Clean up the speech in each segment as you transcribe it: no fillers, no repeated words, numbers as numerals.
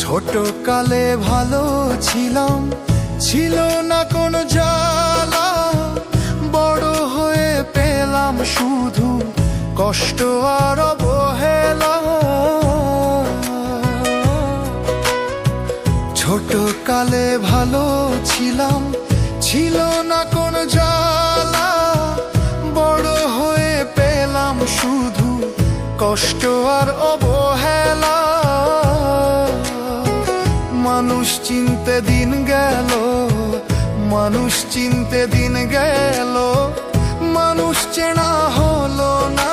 ছোট কালে ভালো ছিলাম, ছিল না কোনো জ্বালা, বড় হয়ে পেলাম শুধু কষ্ট আর অবহেলা। ছোট কালে ভালো ছিলাম, ছিল না কোনো জ্বালা, বড় হয়ে পেলাম শুধু কষ্ট আর অবহেলা। মানুষ চিনতে দিন গেল, মানুষ চিনতে দিন গেল, মানুষ চেনা হলো না,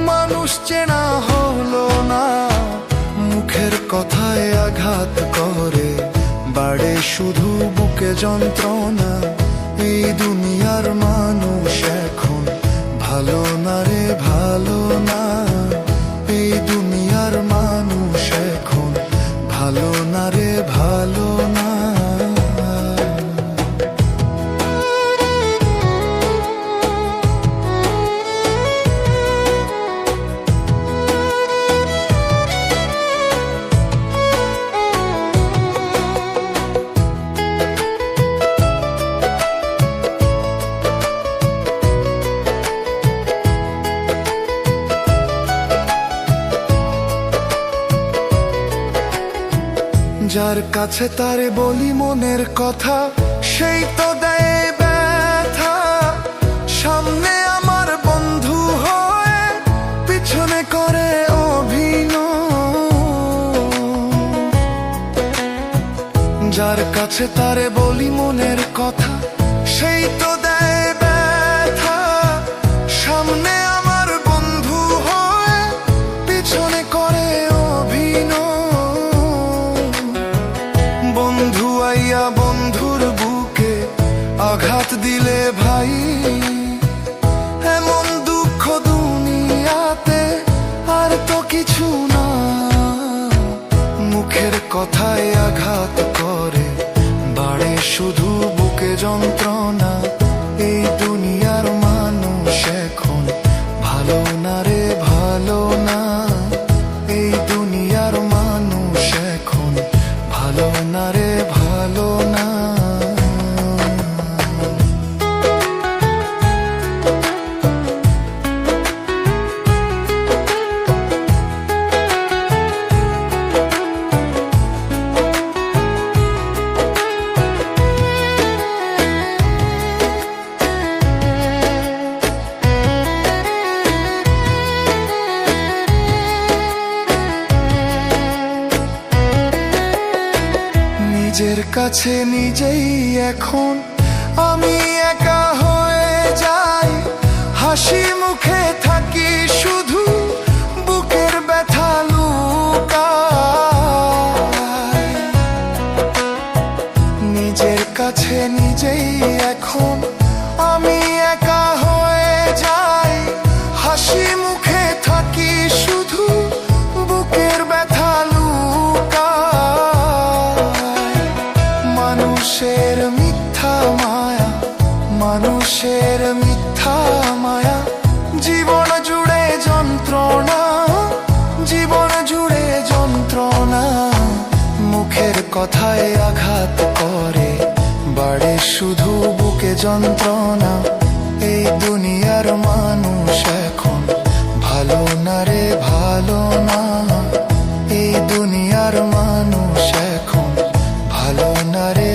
মানুষ চেনা হলো না। মুখের কথায় আঘাত করে, বাড়ে শুধু বুকে যন্ত্রণা। এই দুনিয়ার মানুষ এখন ভালো না রে, ভালো না। এই দুনিয়ার মানুষ এখন ভালো না রে, ভালো না। যার কাছে তারে বলি মনের কথা, সেই তো দেয় ব্যথা। সামনে আমার বন্ধু হয়ে, পিছনে করে অভিনয়। যার কাছে তারে বলি মনের কথা, সেই তো দেয় ব্যথা। সামনে আমার বন্ধু হয়ে, পিছনে করে অভিনয়। বন্ধু আইয়া বন্ধুর বুকে আঘাত দিলে ভাই, এমন দুঃখ দুনিয়াতে আর তো কিছু না। মুখের কথায় আঘাত করে, বাড়ে শুধু বুকে যন্ত্রণা। এই দুনিয়ার মানুষ এখন ভালো না রে, ভালো না। এই দুনিয়ার মানুষ এখন ভালো না রে, ভালো না। নিজের কাছে নিজেই এখন আমি একা হয়ে যাই। হাসি মুখে থাকি শুধু, বুকের ব্যথা লুকাই। নিজের কাছে নিজেই এখন আমি একা হয়ে যাই। হাসি মুখে থাকি শুধু, বুকের ব্যথা লুকাই। মানুষের মিথ্যা মায়া, মানুষের মিথ্যা মায়া। জীবন জুড়ে যন্ত্রণা, জীবন জুড়ে যন্ত্রণা। মুখের কথায় আঘাত করে, বাড়ে শুধু বুকে যন্ত্রণা। এই দুনিয়ার মানুষ এখন ভালো না রে, ভালো না। এই দুনিয়ার মানুষ এখন ভালো না রে,